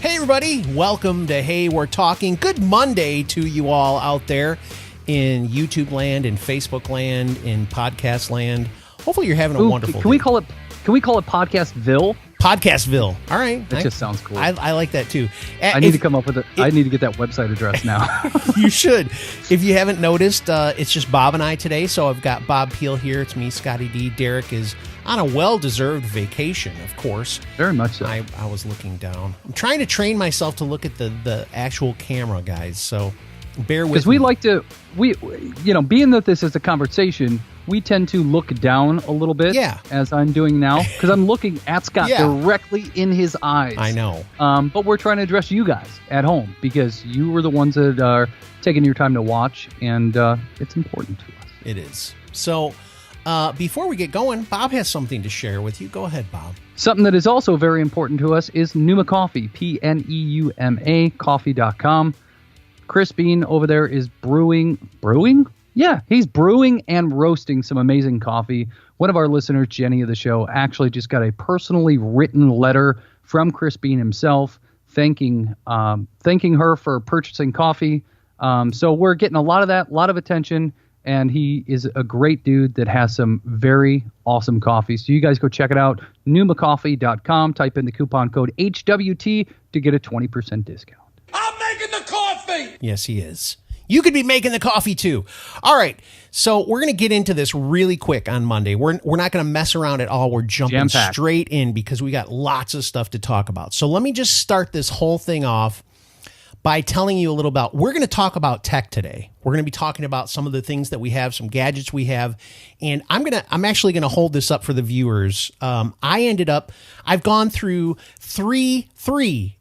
Hey everybody, welcome to Hey We're Talking. Good Monday to you all out there in YouTube land, in Facebook land, in podcast land. Hopefully you're having a wonderful day. We call it Podcastville? Podcastville. All right. That just sounds cool. I like that too. I need to come up with it. I need to get that website address now. You should. If you haven't noticed, it's just Bob and I today. So I've got Bob Peel here. It's me, Scotty D. Derek is on a well-deserved vacation, of course. Very much so. I was looking down. I'm trying to train myself to look at the actual camera, guys. So bear with me. Because we like to, being that this is a conversation, we tend to look down a little bit, as I'm doing now, because I'm looking at Scott directly in his eyes. I know. But we're trying to address you guys at home, because you were the ones that are taking your time to watch, and it's important to us. It is. So before we get going, Bob has something to share with you. Go ahead, Bob. Something that is also very important to us is Pneuma Coffee, P-N-E-U-M-A, coffee.com. Chris Bean over there is brewing? Yeah, he's brewing and roasting some amazing coffee. One of our listeners, Jenny of the show, actually just got a personally written letter from Chris Bean himself thanking her for purchasing coffee. So we're getting a lot of that, a lot of attention, and he is a great dude that has some very awesome coffee. So you guys go check it out, pneumacoffee.com. Type in the coupon code HWT to get a 20% discount. I'm making the coffee! Yes, he is. You could be making the coffee too. All right. So we're going to get into this really quick on Monday. We're not going to mess around at all. We're jumping Jam-packed. straight in because we got lots of stuff to talk about. So let me just start this whole thing off by telling you a little about, we're going to talk about tech today. We're going to be talking about some of the things that we have, some gadgets we have. And I'm actually going to hold this up for the viewers. I've gone through three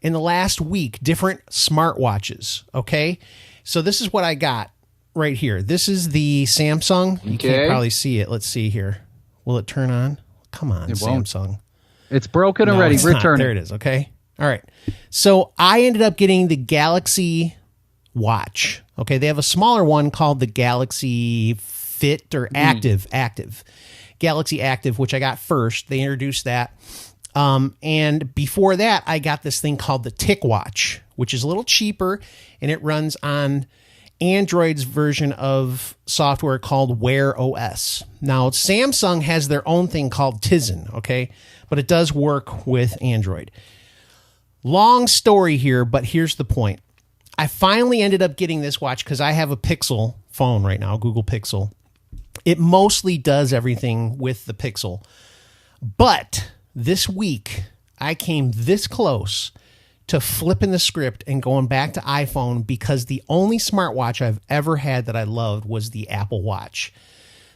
in the last week, different smartwatches. Okay. So this is what I got right here. This is the Samsung. You can't probably see it. Let's see here. Will it turn on? Come on, It won't. Samsung. It's broken already. It's not. Return There it. it is. Okay. All right. So I ended up getting the Galaxy Watch. Okay. They have a smaller one called the Galaxy Fit or Active. Galaxy Active, which I got first. They introduced that. And before that, I got this thing called the TicWatch, which is a little cheaper, and it runs on Android's version of software called Wear OS. Now, Samsung has their own thing called Tizen, okay? But it does work with Android. Long story here, but here's the point. I finally ended up getting this watch because I have a Pixel phone right now, Google Pixel. It mostly does everything with the Pixel. But this week, I came this close to flipping the script and going back to iPhone because the only smartwatch I've ever had that I loved was the Apple Watch.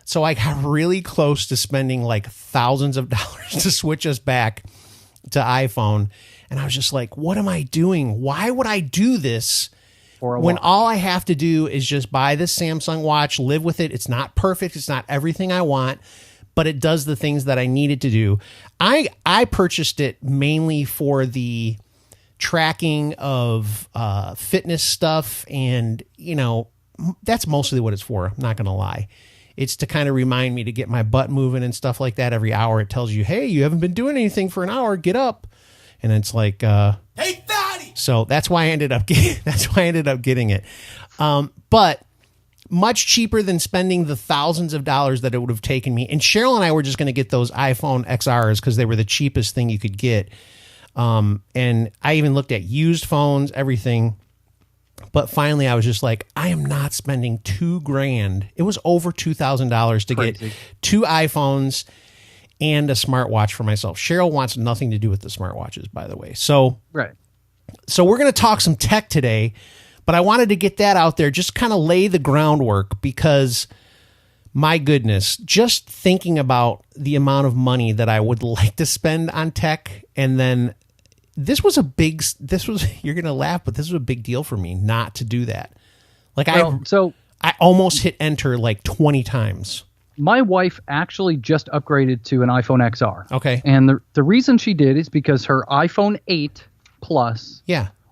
So I got really close to spending like thousands of dollars to switch us back to iPhone. And I was just like, what am I doing? Why would I do this when all I have to do is just buy this Samsung watch, live with it? It's not perfect. It's not everything I want, but it does the things that I needed to do. I purchased it mainly for the tracking of fitness stuff, and that's mostly what it's for. I'm not gonna lie. It's to kind of remind me to get my butt moving and stuff like that. Every hour it tells you, hey, you haven't been doing anything for an hour, get up. And it's like Hey, fatty! So that's why I ended up getting it. But much cheaper than spending the thousands of dollars that it would have taken me. And Cheryl and I were just going to get those iPhone XRs because they were the cheapest thing you could get. And I even looked at used phones, everything. But finally, I was just like, I am not spending $2,000. It was over $2,000 to get two iPhones and a smartwatch for myself. Cheryl wants nothing to do with the smartwatches, by the way. So we're going to talk some tech today, but I wanted to get that out there, just kind of lay the groundwork because, my goodness, just thinking about the amount of money that I would like to spend on tech, and then you're going to laugh, but this was a big deal for me not to do that. Like I almost hit enter like 20 times. My wife actually just upgraded to an iPhone XR. Okay. And the reason she did is because her iPhone 8 Plus,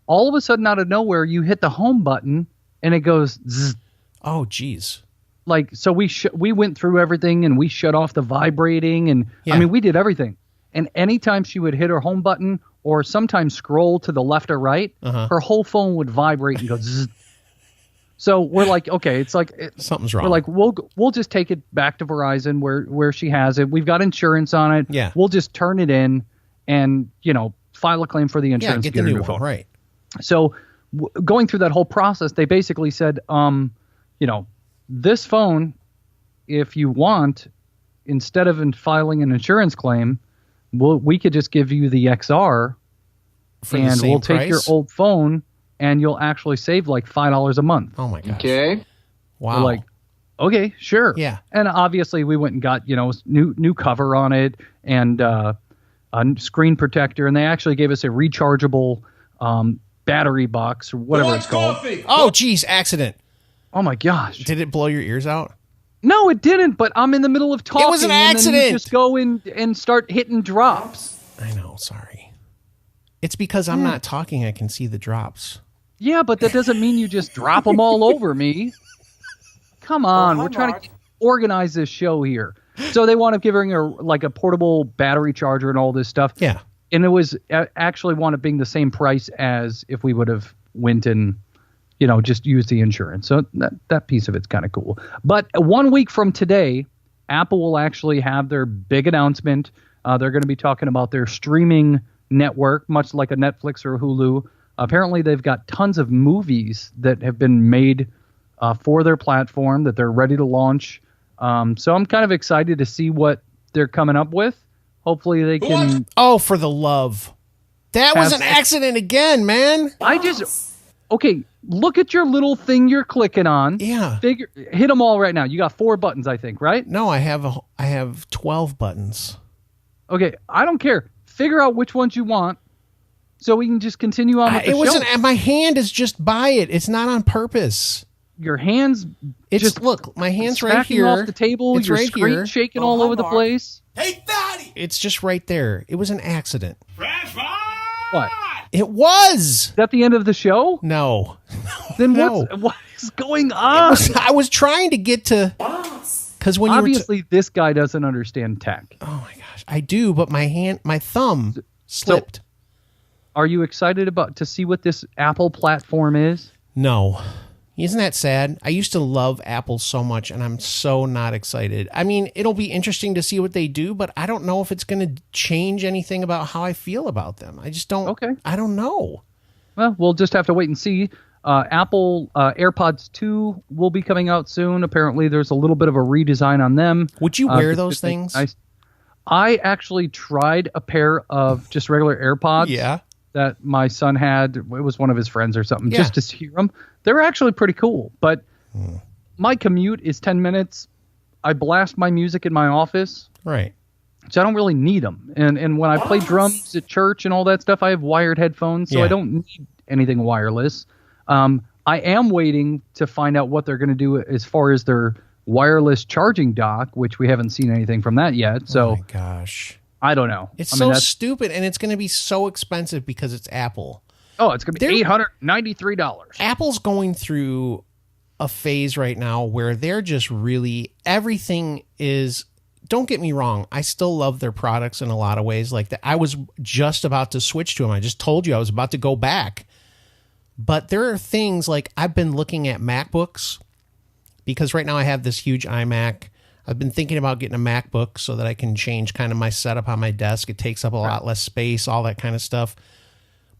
all of a sudden out of nowhere, you hit the home button and it goes zzz. Oh, geez. Like, so we went through everything and we shut off the vibrating and I mean, we did everything. And anytime she would hit her home button or sometimes scroll to the left or right, her whole phone would vibrate and go zzz. So we're like, okay, it's like something's wrong. We're like, we'll just take it back to Verizon where she has it. We've got insurance on it. Yeah. We'll just turn it in and, file a claim for the insurance. Get the new phone. Right. So going through that whole process, they basically said, this phone, if you want, instead of filing an insurance claim, we could just give you the XR and we'll take your old phone and you'll actually save like $5 a month. Oh my gosh. Okay. Wow. We're like, okay, sure. Yeah. And obviously we went and got, new cover on it and a screen protector. And they actually gave us a rechargeable battery box or whatever it's called. Oh, geez. Accident. Oh my gosh. Did it blow your ears out? No, it didn't. But I'm in the middle of talking. It was an accident. And then you just go in and start hitting drops. I know. Sorry. It's because I'm not talking. I can see the drops. Yeah, but that doesn't mean you just drop them all over me. Come on, we're trying to organize this show here. So they want to give her like a portable battery charger and all this stuff. Yeah. And it was actually wound up being the same price as if we would have went and, just used the insurance. So that piece of it's kind of cool. But 1 week from today, Apple will actually have their big announcement. They're going to be talking about their streaming network, much like a Netflix or a Hulu. Apparently, they've got tons of movies that have been made for their platform that they're ready to launch. So I'm kind of excited to see what they're coming up with. Hopefully they can... Oh, for the love. That was an accident again, man. Okay, look at your little thing you're clicking on. Yeah. Hit them all right now. You got 4 buttons, I think, right? No, I have 12 buttons. Okay, I don't care. Figure out which ones you want. So we can just continue on with the show. My hand is just by it. It's not on purpose. Your hands. Look, my hand's right here. Off the table. It's your right screen here. Shaking all over the place. Hey, Fatty! It's just right there. It was an accident. What? It was. Is that the end of the show? No. Then No. what is going on? I was trying to get to. Because when obviously this guy doesn't understand tech. Oh my gosh, I do, but my thumb slipped. So, are you excited to see what this Apple platform is? No. Isn't that sad? I used to love Apple so much, and I'm so not excited. I mean, it'll be interesting to see what they do, but I don't know if it's going to change anything about how I feel about them. I just don't. Okay. I don't know. Well, we'll just have to wait and see. Apple AirPods 2 will be coming out soon. Apparently, there's a little bit of a redesign on them. Would you wear those things? I actually tried a pair of just regular AirPods. Yeah. That my son had. It was one of his friends or something, just to hear them. They're actually pretty cool, but my commute is 10 minutes. I blast my music in my office. Right. So I don't really need them. And when I play drums at church and all that stuff, I have wired headphones, so I don't need anything wireless. I am waiting to find out what they're going to do as far as their wireless charging dock, which we haven't seen anything from that yet. So, oh my gosh. I don't know. It's so stupid, and it's going to be so expensive because it's Apple. Oh, it's going to be $893. Apple's going through a phase right now where they're just really, everything is, don't get me wrong, I still love their products in a lot of ways. Like that, I was just about to switch to them. I just told you I was about to go back. But there are things like I've been looking at MacBooks because right now I have this huge iMac. I've been thinking about getting a MacBook so that I can change kind of my setup on my desk. It takes up a lot less space, all that kind of stuff.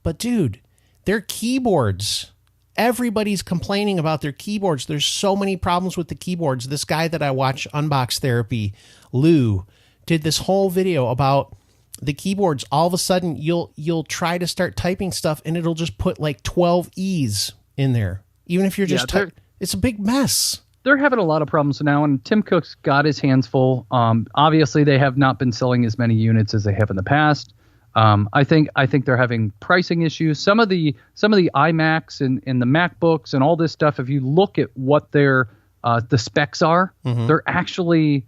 But dude, their keyboards, everybody's complaining about their keyboards. There's so many problems with the keyboards. This guy that I watch Unbox Therapy, Lou, did this whole video about the keyboards. All of a sudden you'll try to start typing stuff and it'll just put like 12 E's in there. Even if you're just it's a big mess. They're having a lot of problems now, and Tim Cook's got his hands full. Obviously, they have not been selling as many units as they have in the past. I think they're having pricing issues. Some of the iMacs and the MacBooks and all this stuff, if you look at what their the specs are, they're actually,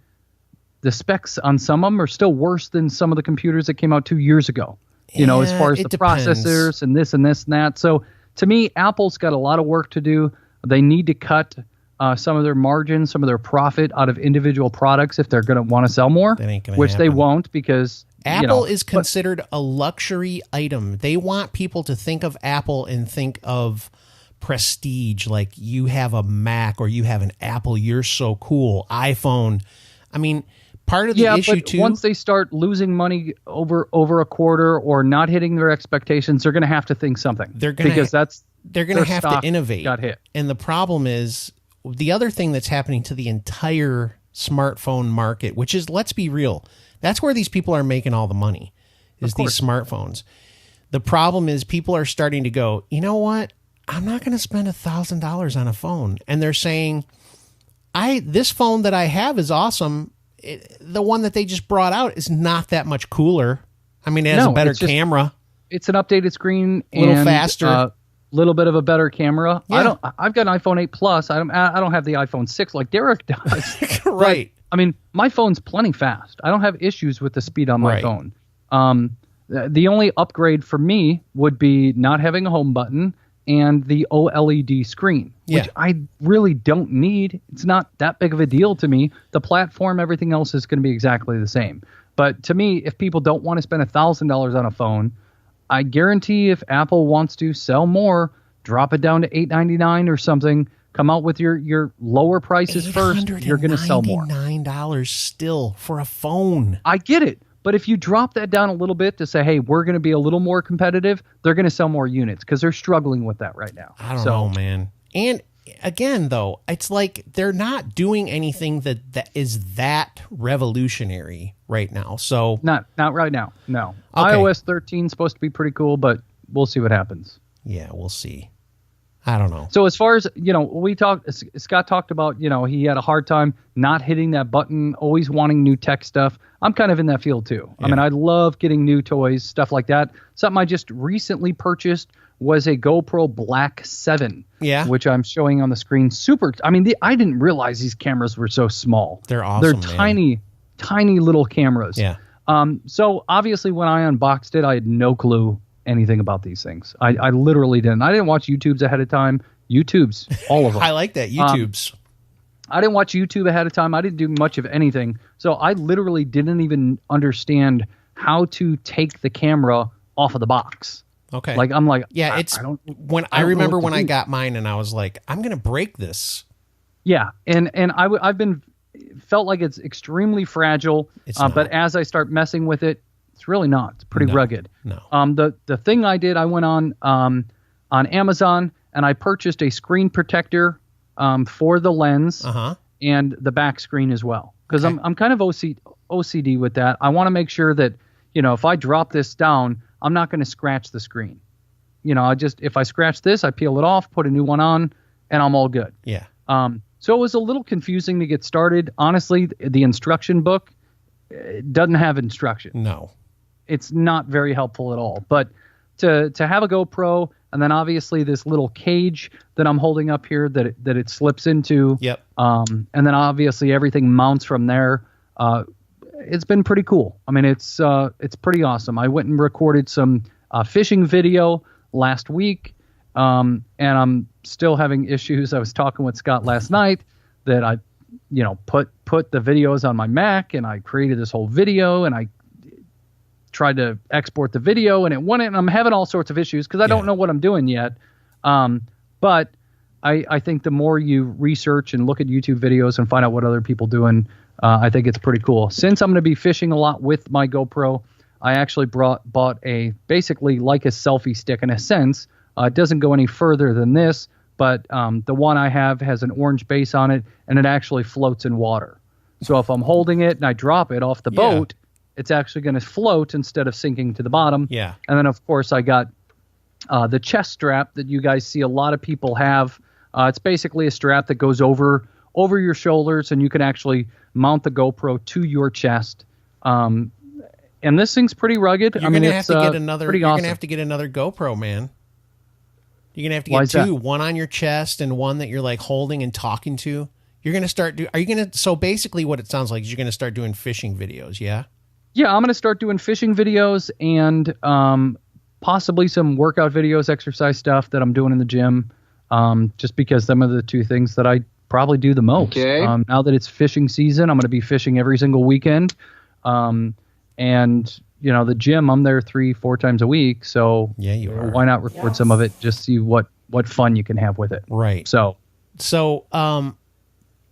the specs on some of them are still worse than some of the computers that came out 2 years ago. You know, as far as the processors and this and that. So to me, Apple's got a lot of work to do. They need to cut some of their margins, some of their profit out of individual products if they're going to want to sell more, That ain't gonna which they happen. won't, because Apple is considered a luxury item. They want people to think of Apple and think of prestige, like you have a Mac or you have an Apple, you're so cool. iPhone. I mean, part of the issue but too. Once they start losing money over a quarter or not hitting their expectations, they're going to have to think something. They're going to have to innovate. Got hit. And the problem is the other thing that's happening to the entire smartphone market, which is, let's be real, that's where these people are making all the money, is these smartphones. The problem is people are starting to go, you know what? I'm not going to spend $1,000 on a phone. And they're saying, this phone that I have is awesome. The one that they just brought out is not that much cooler. I mean, it has a better camera. It's an updated screen, a little faster, a little bit of a better camera. Yeah. I've got an iPhone 8 Plus. I don't have the iPhone 6 like Derek does. Right. But, I mean, my phone's plenty fast. I don't have issues with the speed on my phone. The only upgrade for me would be not having a home button and the OLED screen, which I really don't need. It's not that big of a deal to me. The platform, everything else is going to be exactly the same. But to me, if people don't want to spend $1,000 on a phone, I guarantee if Apple wants to sell more, drop it down to $899 or something, come out with your lower prices first, you're going to sell more. $899 still for a phone. I get it. But if you drop that down a little bit to say, hey, we're going to be a little more competitive, they're going to sell more units because they're struggling with that right now. I don't know, man. And again, though, it's like they're not doing anything that is that revolutionary right now. So not right now. No. Okay. iOS 13 is supposed to be pretty cool, but we'll see what happens. Yeah, we'll see. I don't know. So as far as, Scott talked about, he had a hard time not hitting that button, always wanting new tech stuff. I'm kind of in that field too. Yeah. I mean, I love getting new toys, stuff like that. Something I just recently purchased was a GoPro Black 7, which I'm showing on the screen. I didn't realize these cameras were so small. They're awesome. They're tiny little cameras. Yeah. So obviously when I unboxed it, I had no clue anything about these things. I literally didn't. I didn't watch YouTubes ahead of time. YouTubes, all of them. I like that. YouTubes. I didn't watch YouTube ahead of time. I didn't do much of anything. So I literally didn't even understand how to take the camera off of the box. Okay. Like, I'm like, yeah, I remember when I got mine and I was like, I'm going to break this. Yeah. And I've been felt like it's extremely fragile. But as I start messing with it, it's really not. It's pretty rugged. No. The thing I did, I went on Amazon and I purchased a screen protector for the lens and the back screen as well. Because I'm kind of OCD with that. I want to make sure that, if I drop this down, I'm not going to scratch the screen. If I scratch this, I peel it off, put a new one on, and I'm all good. Yeah. So it was a little confusing to get started. Honestly, the instruction book doesn't have instruction. No. It's not very helpful at all. But to have a GoPro and then obviously this little cage that I'm holding up here that it slips into. Yep. And then obviously everything mounts from there. It's been pretty cool. I mean, it's pretty awesome. I went and recorded some fishing video last week, and I'm still having issues. I was talking with Scott last night that I, put the videos on my Mac, and I created this whole video, and I tried to export the video, and it wouldn't. And I'm having all sorts of issues because I don't know what I'm doing yet. But I think the more you research and look at YouTube videos and find out what other people doing, I think it's pretty cool. Since I'm going to be fishing a lot with my GoPro, I actually bought a basically like a selfie stick in a sense. It doesn't go any further than this, but the one I have has an orange base on it, and it actually floats in water. So if I'm holding it and I drop it off the boat, it's actually going to float instead of sinking to the bottom. Yeah. And then, of course, I got the chest strap that you guys see a lot of people have. It's basically a strap that goes over your shoulders, and you can actually mount the GoPro to your chest. And this thing's pretty rugged. You're gonna have to get another GoPro, man. You're gonna have to get two, one on your chest and one that you're like holding and talking to. You're gonna start so basically what it sounds like is you're gonna start doing fishing videos, yeah? Yeah, I'm gonna start doing fishing videos and possibly some workout videos, exercise stuff that I'm doing in the gym. Just because them are the two things that I probably do the most. Okay. Now that it's fishing season, I'm going to be fishing every single weekend. And the gym, I'm there 3-4 times a week. So Yeah, you are. why not record some of it? Just see what fun you can have with it. Right. So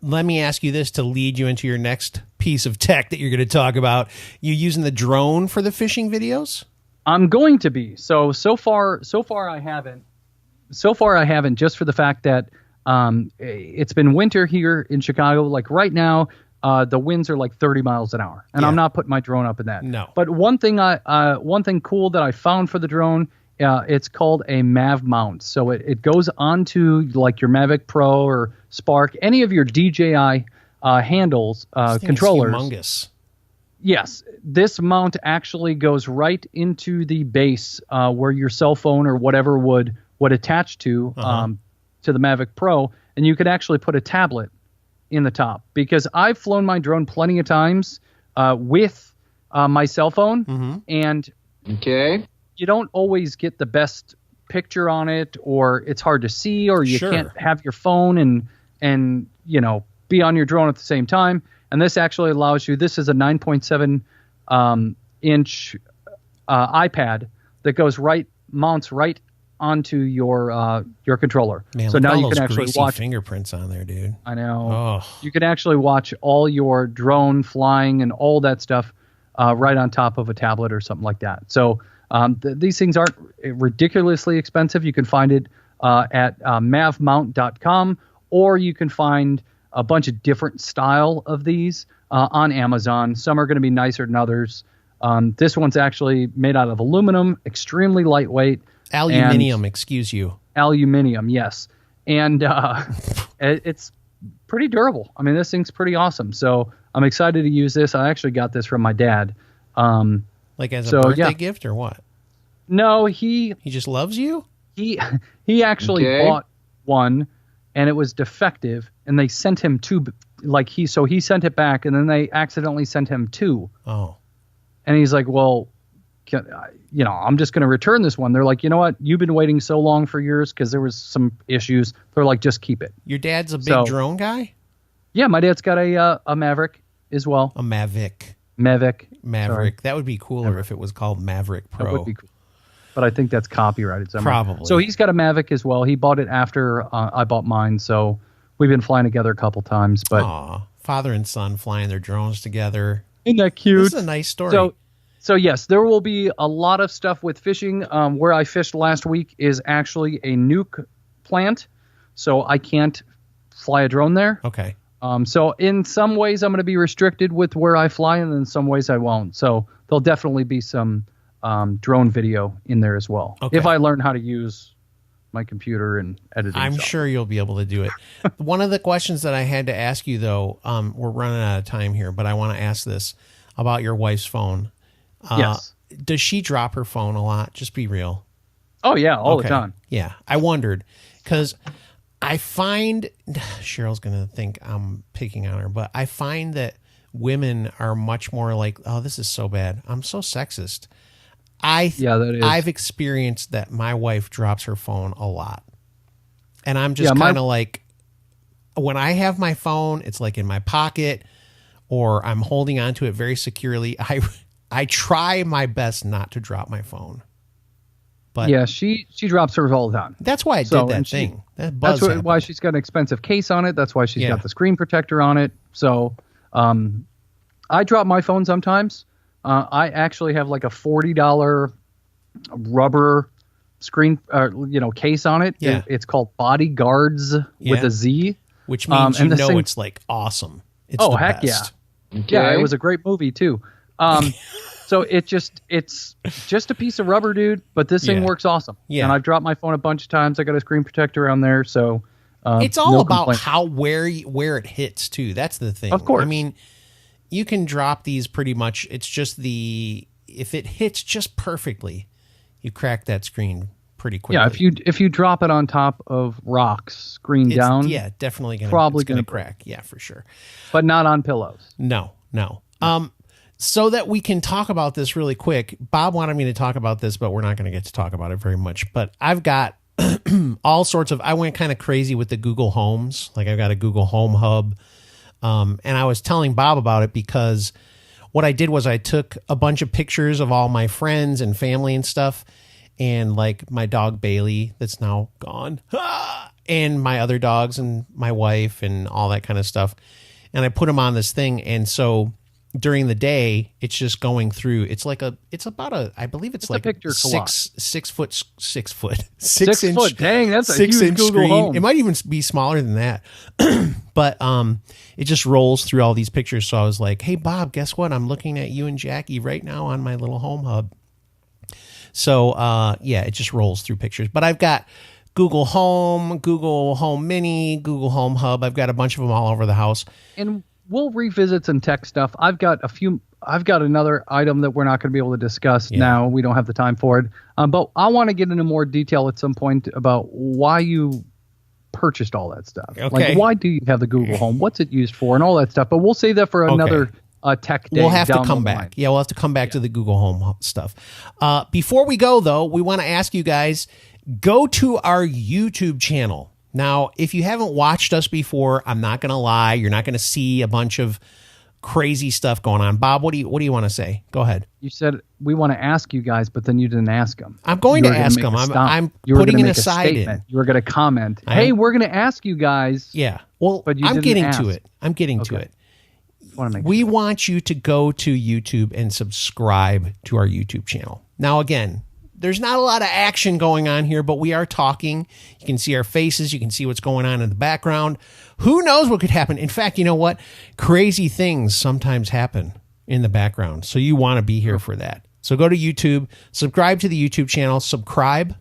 let me ask you this to lead you into your next piece of tech that you're going to talk about. You using the drone for the fishing videos? I'm going to be. So far I haven't. So far I haven't, just for the fact that it's been winter here in Chicago. Like right now, the winds are like 30 miles an hour, and I'm not putting my drone up in that. No. But one thing cool that I found for the drone, it's called a Mav Mount. So it goes onto like your Mavic Pro or Spark, any of your DJI handles, controllers. Humongous. Yes, this mount actually goes right into the base where your cell phone or whatever would attach to the Mavic Pro, and you could actually put a tablet in the top, because I've flown my drone plenty of times with my cell phone, and you don't always get the best picture on it, or it's hard to see, or you can't have your phone and be on your drone at the same time. And this actually allows you. This is a 9.7 inch iPad that mounts right onto your controller. Man, so now you those can actually greasy watch fingerprints on there, dude. I know. Oh. You can actually watch all your drone flying and all that stuff right on top of a tablet or something like that. So these things aren't ridiculously expensive. You can find it at mavmount.com, or you can find a bunch of different style of these on Amazon. Some are going to be nicer than others. This one's actually made out of aluminum, extremely lightweight. Aluminium, excuse you. Aluminium, yes. And it's pretty durable. I mean, this thing's pretty awesome. So I'm excited to use this. I actually got this from my dad. Like as a birthday gift or what? No, he just loves you? He actually bought one, and it was defective, and they sent him two. So he sent it back, and then they accidentally sent him two. Oh. And he's like, well, I'm just going to return this one. They're like, you know what? You've been waiting so long for yours because there was some issues. They're like, just keep it. Your dad's a big drone guy? Yeah, my dad's got a Maverick as well. A Mavic. Maverick. Sorry. That would be cooler if it was called Maverick Pro. That would be cool. But I think that's copyrighted somewhere. Probably. So he's got a Mavic as well. He bought it after I bought mine. So we've been flying together a couple times. But father and son flying their drones together. Isn't that cute? This is a nice story. So yes, there will be a lot of stuff with fishing. Where I fished last week is actually a nuke plant, so I can't fly a drone there. Okay. So in some ways I'm going to be restricted with where I fly, and in some ways I won't. So there'll definitely be some drone video in there as well. Okay. If I learn how to use my computer and editing. I'm sure you'll be able to do it. One of the questions that I had to ask you, though, we're running out of time here, but I want to ask this about your wife's phone. Yes. Does she drop her phone a lot? Just be real. Oh, yeah, all the time. Yeah, I wondered because I find Cheryl's going to think I'm picking on her, but I find that women are much more like, oh, this is so bad. I'm so sexist. That is. I've experienced that my wife drops her phone a lot. And I'm just kind of like, when I have my phone, it's like in my pocket or I'm holding onto it very securely. I try my best not to drop my phone. But yeah, she drops hers all the time. That's why I did that thing. That's why she's got an expensive case on it. That's why she's got the screen protector on it. So I drop my phone sometimes. I actually have like a $40 rubber screen case on it. Yeah. It's called Bodyguards with a Z. Which means it's like awesome. It's the heck best. Yeah. Okay. Yeah, it was a great movie too. So it's just a piece of rubber, dude, but this thing works awesome. Yeah. And I've dropped my phone a bunch of times. I got a screen protector on there, so it's all about where it hits too. That's the thing. Of course. I mean, you can drop these pretty much. It's just if it hits just perfectly, you crack that screen pretty quickly. Yeah, if you drop it on top of rocks, screen down, definitely gonna crack. Yeah, for sure. But not on pillows. No. So that we can talk about this really quick, Bob wanted me to talk about this, but we're not going to get to talk about it very much. But I've got all sorts of, I went kind of crazy with the Google Homes. Like I've got a Google Home Hub. And I was telling Bob about it because what I did was I took a bunch of pictures of all my friends and family and stuff, and like my dog Bailey that's now gone, and my other dogs and my wife and all that kind of stuff. And I put them on this thing. And so during the day, it's just going through. It's about I believe it's like a picture six foot. Six foot. Dang, that's a huge Google screen. Home. It might even be smaller than that. But it just rolls through all these pictures. So I was like, hey, Bob, guess what? I'm looking at you and Jackie right now on my little home hub. So, yeah, it just rolls through pictures. But I've got Google Home, Google Home Mini, Google Home Hub. I've got a bunch of them all over the house. And we'll revisit some tech stuff. I've got another item that we're not going to be able to discuss now. We don't have the time for it. But I want to get into more detail at some point about why you purchased all that stuff. Okay. Like, why do you have the Google Home? What's it used for? And all that stuff. But we'll save that for another tech day. We'll have to come back. Yeah, we'll have to come back to the Google Home stuff. Before we go, though, we want to ask you guys, go to our YouTube channel. Now, if you haven't watched us before, I'm not going to lie. You're not going to see a bunch of crazy stuff going on. Bob, what do you want to say? Go ahead. You said we want to ask you guys, but then you didn't ask them. I'm going to ask them. I'm putting an aside in. You were going to comment. Hey, we're going to ask you guys. Yeah. Well, but I'm getting to it. We want you to go to YouTube and subscribe to our YouTube channel. Now, again, there's not a lot of action going on here, but we are talking. You can see our faces. You can see what's going on in the background. Who knows what could happen? In fact, you know what? Crazy things sometimes happen in the background. So you want to be here for that. So go to YouTube, subscribe to the YouTube channel, subscribe.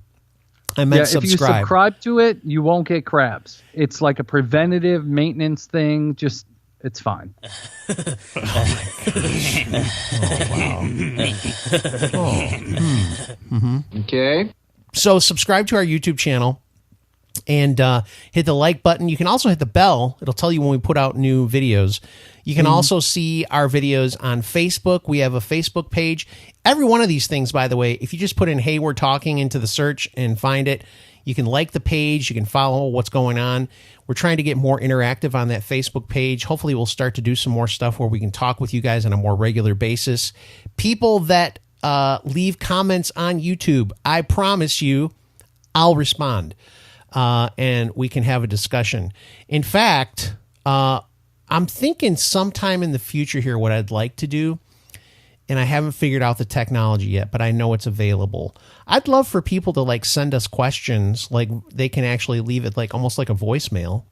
I meant subscribe. If you subscribe to it, you won't get crabs. It's like a preventative maintenance thing. Just, it's fine. Oh, my gosh. Oh, wow. Okay. So subscribe to our YouTube channel and hit the like button. You can also hit the bell. It'll tell you when we put out new videos. You can also see our videos on Facebook. We have a Facebook page. Every one of these things, by the way, if you just put in Hey, We're Talking into the search and find it, you can like the page. You can follow what's going on. We're trying to get more interactive on that Facebook page. Hopefully we'll start to do some more stuff where we can talk with you guys on a more regular basis. People that leave comments on YouTube, I promise you, I'll respond. And we can have a discussion. In fact, I'm thinking sometime in the future here what I'd like to do, and I haven't figured out the technology yet, but I know it's available. I'd love for people to like send us questions, like they can actually leave it like almost like a voicemail.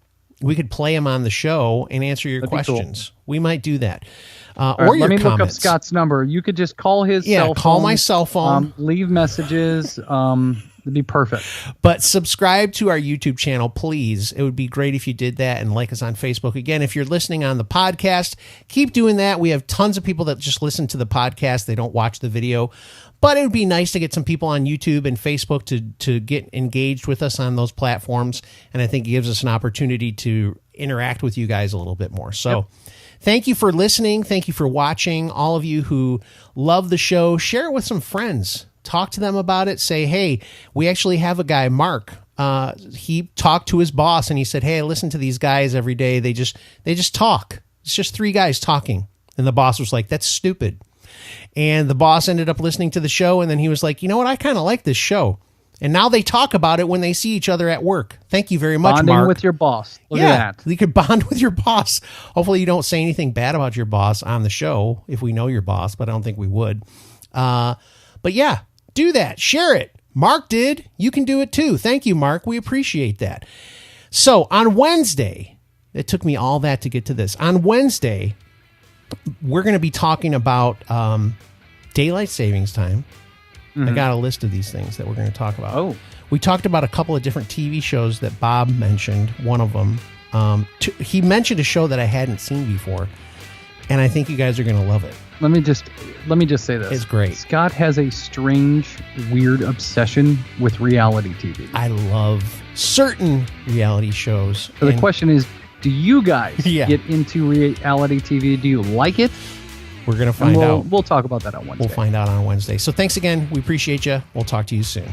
We could play them on the show and answer your questions. Cool. We might do that. Or right, your let me comments. look up Scott's number. You could just call his cell phone. Call my cell phone. Leave messages. It'd be perfect. But subscribe to our YouTube channel, please. It would be great if you did that, and like us on Facebook. Again, if you're listening on the podcast, keep doing that. We have tons of people that just listen to the podcast. They don't watch the video. But it would be nice to get some people on YouTube and Facebook to get engaged with us on those platforms. And I think it gives us an opportunity to interact with you guys a little bit more. So thank you for listening. Thank you for watching. All of you who love the show, share it with some friends. Talk to them about it. Say, hey, we actually have a guy, Mark. He talked to his boss and he said, hey, I listen to these guys every day. They just talk. It's just three guys talking. And the boss was like, that's stupid. And the boss ended up listening to the show. And then he was like, you know what? I kind of like this show. And now they talk about it when they see each other at work. Thank you very much, Bonding Mark. with your boss. Look at that. You could bond with your boss. Hopefully you don't say anything bad about your boss on the show if we know your boss, but I don't think we would. But yeah, do that. Share it. Mark did. You can do it too. Thank you, Mark. We appreciate that. So on Wednesday, it took me all that to get to this. On Wednesday, we're going to be talking about daylight savings time. I got a list of these things that we're going to talk about. Oh. We talked about a couple of different TV shows that Bob mentioned. One of them, he mentioned a show that I hadn't seen before, and I think you guys are going to love it. Let me just say this. It's great. Scott has a strange, weird obsession with reality TV. I love certain reality shows. So the question is, do you guys get into reality TV? Do you like it? We're going to find out. We'll talk about that on Wednesday. We'll find out on Wednesday. So thanks again. We appreciate you. We'll talk to you soon.